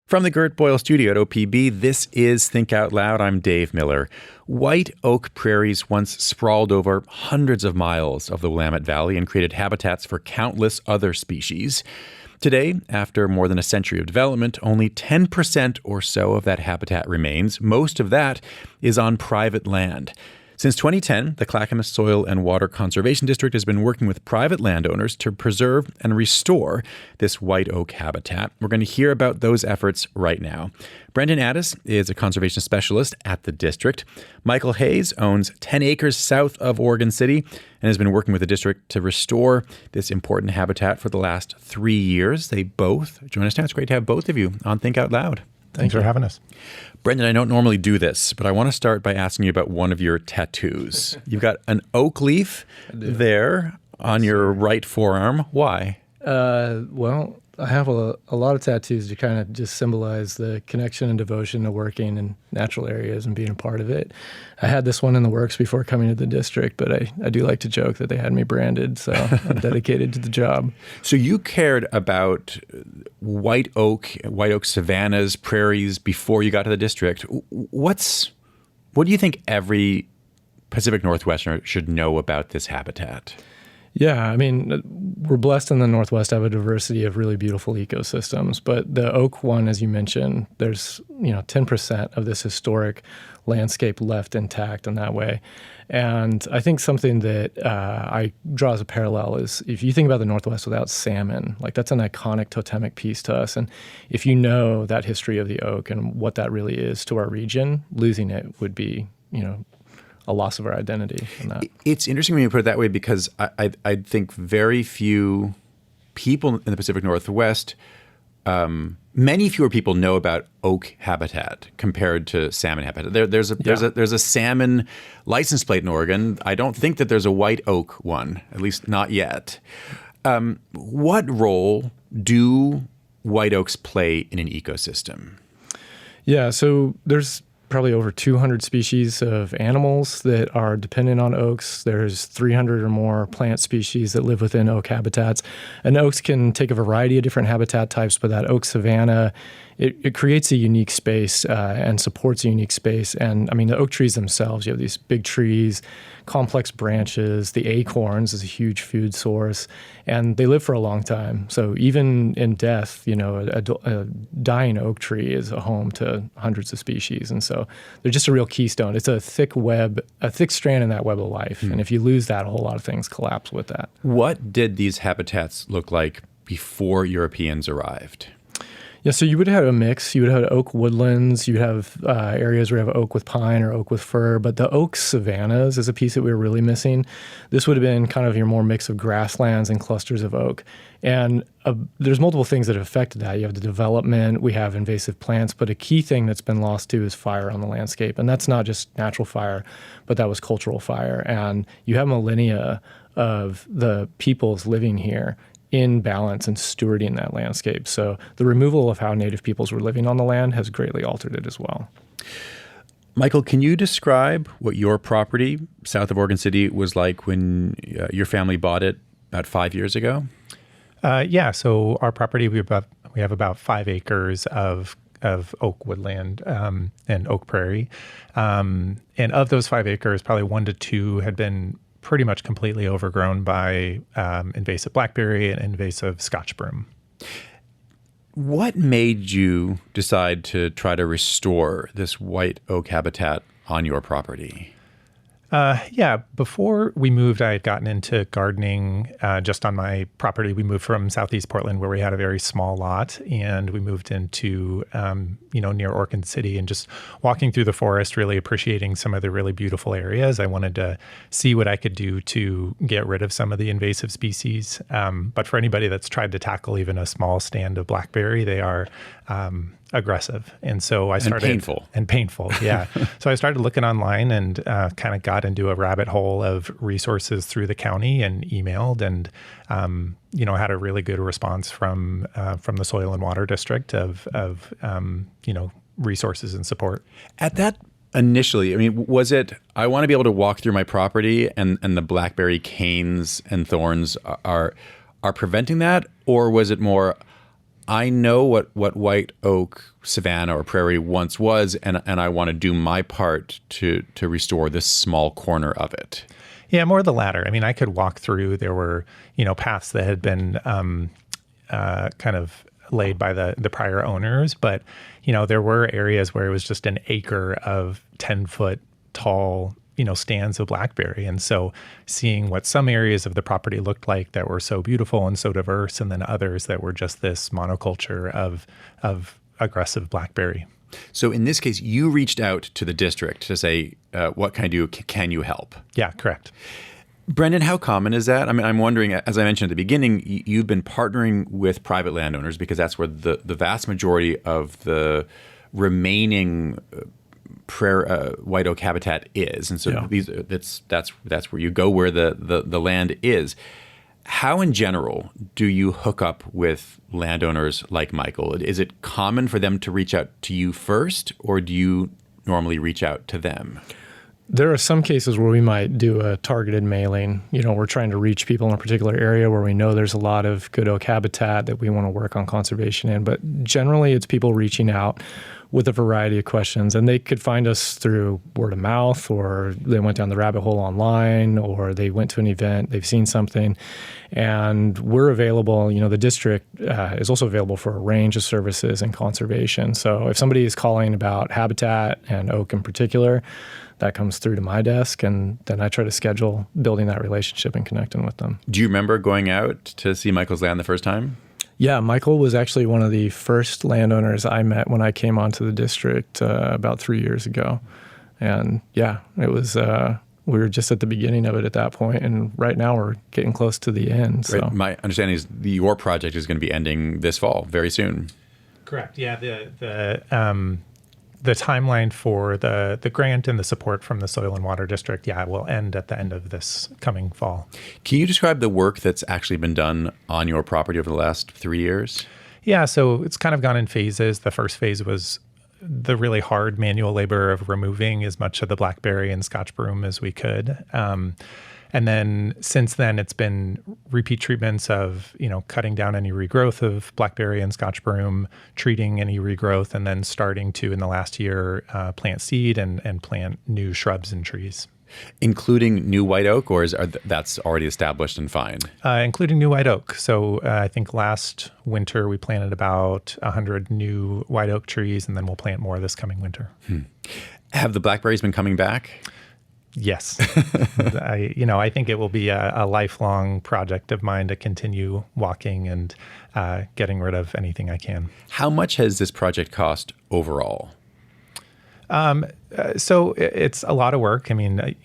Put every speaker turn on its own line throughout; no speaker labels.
From the Gert Boyle studio at OPB, this is Think Out Loud. I'm Dave Miller. White oak prairies once sprawled over hundreds of miles of the Willamette Valley and created habitats for countless other species. Today, after more than a century of development, only 10% or so of that habitat remains. Most of that is on private land. Since 2010, the Clackamas Soil and Water Conservation District has been working with private landowners to preserve and restore this white oak habitat. We're going to hear about those efforts right now. Brendan Addis is a conservation specialist at the district. Michael Hayes owns 10 acres south of Oregon City and has been working with the district to restore this important habitat for the last 3 years. They both join us now. It's great to have both of you on Think Out Loud.
Thanks for having us.
Brendan, I don't normally do this, but I want to start by asking you about one of your tattoos. You've got an oak leaf there on your right forearm. Why?
Well, I have a lot of tattoos to kind of just symbolize the connection and devotion to working in natural areas and being a part of it. I had this one in the works before coming to the district, but I do like to joke that they had me branded, so I'm dedicated to the job.
So you cared about white oak savannas, prairies before you got to the district. What do you think every Pacific Northwesterner should know about this habitat?
Yeah, I mean, we're blessed in the Northwest to have a diversity of really beautiful ecosystems. But the oak one, as you mentioned, there's 10% of this historic landscape left intact in that way. And I think something that I draw as a parallel is if you think about the Northwest without salmon, like that's an iconic totemic piece to us. And if you know that history of the oak and what that really is to our region, losing it would be, a loss of our identity in that.
It's interesting when you put it that way because I think very few people in the Pacific Northwest, many fewer people know about oak habitat compared to salmon habitat. There's a salmon license plate in Oregon. I don't think that there's a white oak one, at least not yet. What role do white oaks play in an ecosystem?
Yeah, so there's probably over 200 species of animals that are dependent on oaks. There's 300 or more plant species that live within oak habitats. And oaks can take a variety of different habitat types, but that oak savanna, it creates a unique space and supports a unique space. And I mean, the oak trees themselves, you have these big trees, complex branches, the acorns is a huge food source, and they live for a long time. So even in death, a dying oak tree is a home to hundreds of species. And so they're just a real keystone. It's a thick web, a thick strand in that web of life. And if you lose that, a whole lot of things collapse with that.
What did these habitats look like before Europeans arrived?
Yeah, so you would have a mix. You would have oak woodlands. You'd have areas where you have oak with pine or oak with fir. But the oak savannas is a piece that we were really missing. This would have been kind of your more mix of grasslands and clusters of oak. And there's multiple things that have affected that. You have the development. We have invasive plants. But a key thing that's been lost too is fire on the landscape. And that's not just natural fire, but that was cultural fire. And you have millennia of the peoples living here in balance and stewarding that landscape. So the removal of how Native peoples were living on the land has greatly altered it as well.
Michael, can you describe what your property south of Oregon City was like when your family bought it about 5 years ago?
Yeah, so our property, we have about 5 acres of oak woodland and oak prairie. And of those 5 acres, probably 1 to 2 had been pretty much completely overgrown by invasive blackberry and invasive Scotch broom.
What made you decide to try to restore this white oak habitat on your property?
Yeah, before we moved, I had gotten into gardening just on my property. We moved from Southeast Portland, where we had a very small lot, and we moved into, near Oregon City, and just walking through the forest, really appreciating some of the really beautiful areas. I wanted to see what I could do to get rid of some of the invasive species. But for anybody that's tried to tackle even a small stand of blackberry, they are aggressive. And so I started... painful, yeah. So I started looking online and kind of got into a rabbit hole of resources through the county and emailed and, had a really good response from the Soil and Water District of resources and support.
At that initially, I mean, was it, I want to be able to walk through my property and the blackberry canes and thorns are preventing that? Or was it more, I know what white oak savanna or prairie once was, and I want to do my part to restore this small corner of it.
Yeah, more the latter. I mean, I could walk through. There were, paths that had been kind of laid by the prior owners, but there were areas where it was just an acre of 10-foot tall stands of blackberry. And so seeing what some areas of the property looked like that were so beautiful and so diverse, and then others that were just this monoculture of aggressive blackberry.
So in this case, you reached out to the district to say, what can I do? Can you help?
Yeah, correct.
Brendan, how common is that? I mean, I'm wondering, as I mentioned at the beginning, you've been partnering with private landowners because that's where the vast majority of the remaining white oak habitat is, and so that's where you go, where the land is. How in general do you hook up with landowners like Michael? Is it common for them to reach out to you first, or do you normally reach out to them?
There are some cases where we might do a targeted mailing. We're trying to reach people in a particular area where we know there's a lot of good oak habitat that we want to work on conservation in. But generally, it's people reaching out with a variety of questions. And they could find us through word of mouth, or they went down the rabbit hole online, or they went to an event, they've seen something. And we're available. The district is also available for a range of services in conservation. So if somebody is calling about habitat and oak in particular, that comes through to my desk, and then I try to schedule building that relationship and connecting with them.
Do you remember going out to see Michael's land the first time?
Yeah, Michael was actually one of the first landowners I met when I came onto the district about 3 years ago. And yeah, it was we were just at the beginning of it at that point, and right now we're getting close to the end. So.
Right. My understanding is your project is going to be ending this fall, very soon.
Correct. Yeah, the timeline for the grant and the support from the Soil and Water District, will end at the end of this coming fall.
Can you describe the work that's actually been done on your property over the last 3 years?
Yeah, so it's kind of gone in phases. The first phase was the really hard manual labor of removing as much of the blackberry and Scotch broom as we could. And then since then, it's been repeat treatments of, cutting down any regrowth of blackberry and Scotch broom, treating any regrowth, and then starting to, in the last year, plant seed and plant new shrubs and trees.
Including new white oak, or that's already established and fine?
Including new white oak. So I think last winter we planted about 100 new white oak trees, and then we'll plant more this coming winter.
Have the blackberries been coming back?
Yes. I think it will be a lifelong project of mine to continue walking and getting rid of anything I can.
How much has this project cost overall?
So it's a lot of work. I mean,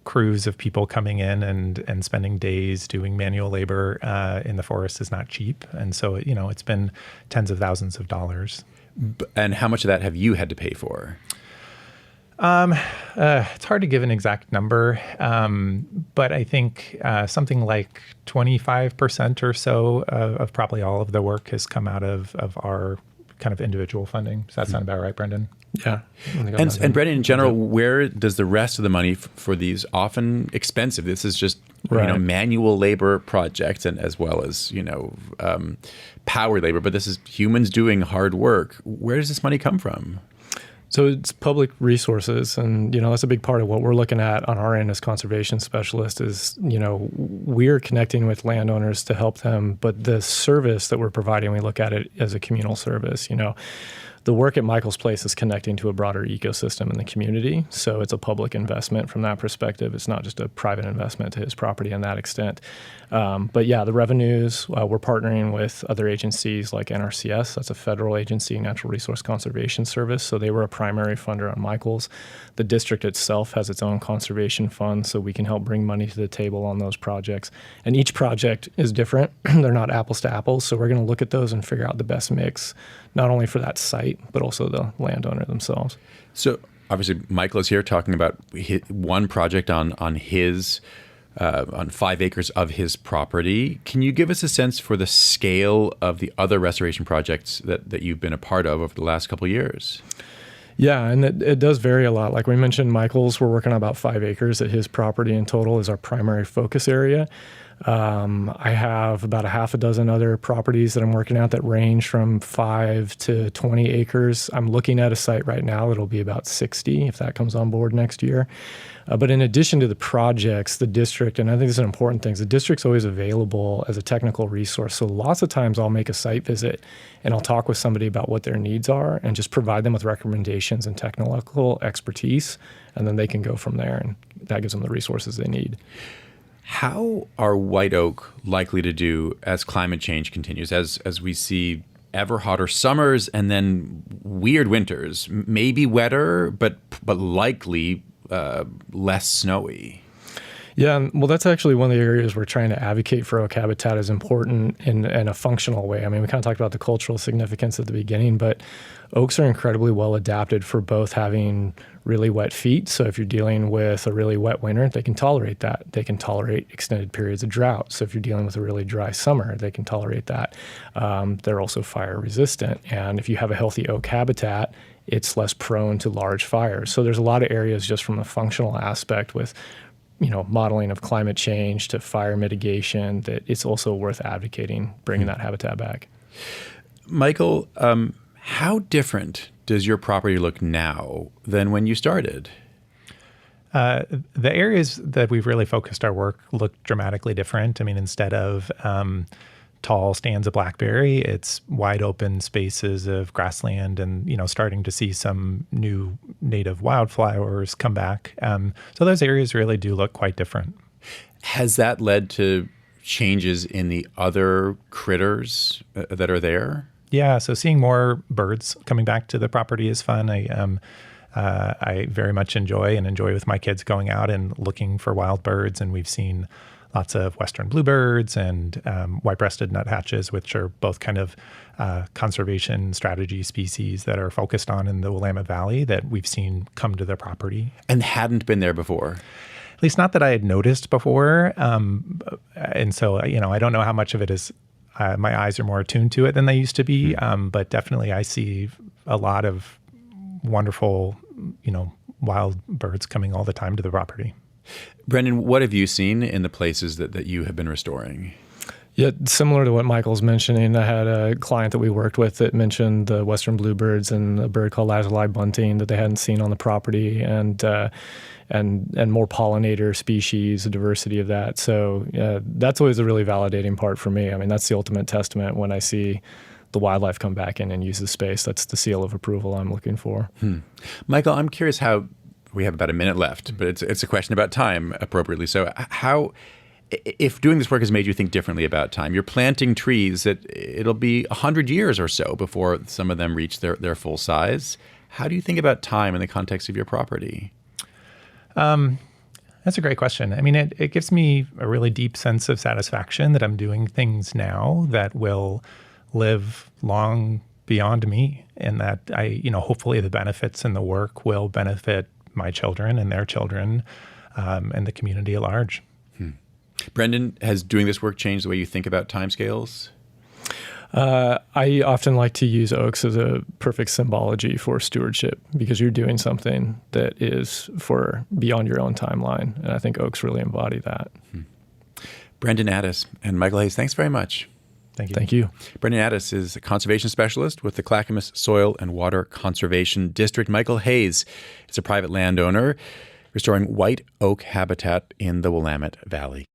crews of people coming in and spending days doing manual labor in the forest is not cheap. And so, it's been tens of thousands of dollars.
And how much of that have you had to pay for?
It's hard to give an exact number, but I think something like 25% or so of probably all of the work has come out of our kind of individual funding. Does that sound about right, Brendan?
Yeah.
And Brendan, in general, where does the rest of the money for these often expensive? This is just manual labor projects, and as well as power labor. But this is humans doing hard work. Where does this money come from?
So it's public resources, and that's a big part of what we're looking at on our end as conservation specialists is, we're connecting with landowners to help them, but the service that we're providing, we look at it as a communal service. The work at Michael's place is connecting to a broader ecosystem in the community, so it's a public investment from that perspective. It's not just a private investment to his property in that extent. But yeah, the revenues, we're partnering with other agencies like NRCS. That's a federal agency, Natural Resource Conservation Service. So they were a primary funder on Michael's. The district itself has its own conservation fund, so we can help bring money to the table on those projects. And each project is different. They're not apples to apples. So we're going to look at those and figure out the best mix, not only for that site, but also the landowner themselves.
So obviously, Michael is here talking about one project on 5 acres of his property. Can you give us a sense for the scale of the other restoration projects that you've been a part of over the last couple of years?
Yeah, and it does vary a lot. Like we mentioned, Michael's, we're working on about 5 acres at his property in total is our primary focus area. I have about a half a dozen other properties that I'm working at that range from 5 to 20 acres. I'm looking at a site right now that'll be about 60 if that comes on board next year. But in addition to the projects, the district, and I think this is an important thing, the district's always available as a technical resource. So lots of times I'll make a site visit and I'll talk with somebody about what their needs are and just provide them with recommendations and technical expertise, and then they can go from there, and that gives them the resources they need.
How are white oak likely to do as climate change continues, as we see ever hotter summers and then weird winters, maybe wetter, but likely less snowy?
Yeah, well, that's actually one of the areas we're trying to advocate for oak habitat is important in a functional way. I mean, we kind of talked about the cultural significance at the beginning, but oaks are incredibly well adapted for both having really wet feet. So if you're dealing with a really wet winter, they can tolerate that. They can tolerate extended periods of drought. So if you're dealing with a really dry summer, they can tolerate that. They're also fire resistant. And if you have a healthy oak habitat, it's less prone to large fires. So there's a lot of areas just from a functional aspect with modeling of climate change to fire mitigation that it's also worth advocating, bringing that habitat back.
Michael, how different does your property look now than when you started?
The areas that we've really focused our work look dramatically different. I mean, instead of tall stands of blackberry, it's wide open spaces of grassland and, starting to see some new native wildflowers come back. So those areas really do look quite different.
Has that led to changes in the other critters that are there?
Yeah, so seeing more birds coming back to the property is fun. I very much enjoy with my kids going out and looking for wild birds, and we've seen lots of western bluebirds and white-breasted nuthatches, which are both kind of conservation strategy species that are focused on in the Willamette Valley that we've seen come to the property.
And hadn't been there before?
At least not that I had noticed before. And so, I don't know how much of it is my eyes are more attuned to it than they used to be. But definitely I see a lot of wonderful, wild birds coming all the time to the property.
Brendan, what have you seen in the places that you have been restoring?
Yeah, similar to what Michael's mentioning, I had a client that we worked with that mentioned the western bluebirds and a bird called lazuli bunting that they hadn't seen on the property, and more pollinator species, the diversity of that. So that's always a really validating part for me. I mean, that's the ultimate testament when I see the wildlife come back in and use the space. That's the seal of approval I'm looking for.
Michael, I'm curious how. We have about a minute left, but it's a question about time appropriately. So how, if doing this work has made you think differently about time, you're planting trees that it'll be 100 years or so before some of them reach their full size. How do you think about time in the context of your property?
That's a great question. I mean, it gives me a really deep sense of satisfaction that I'm doing things now that will live long beyond me, and that hopefully the benefits and the work will benefit my children and their children, and the community at large.
Brendan, has doing this work changed the way you think about timescales?
I often like to use oaks as a perfect symbology for stewardship because you're doing something that is for beyond your own timeline, and I think oaks really embody that.
Brendan Addis and Michael Hayes, thanks very much.
Thank you.
Brendan Addis is a conservation specialist with the Clackamas Soil and Water Conservation District. Michael Hayes is a private landowner restoring white oak habitat in the Willamette Valley.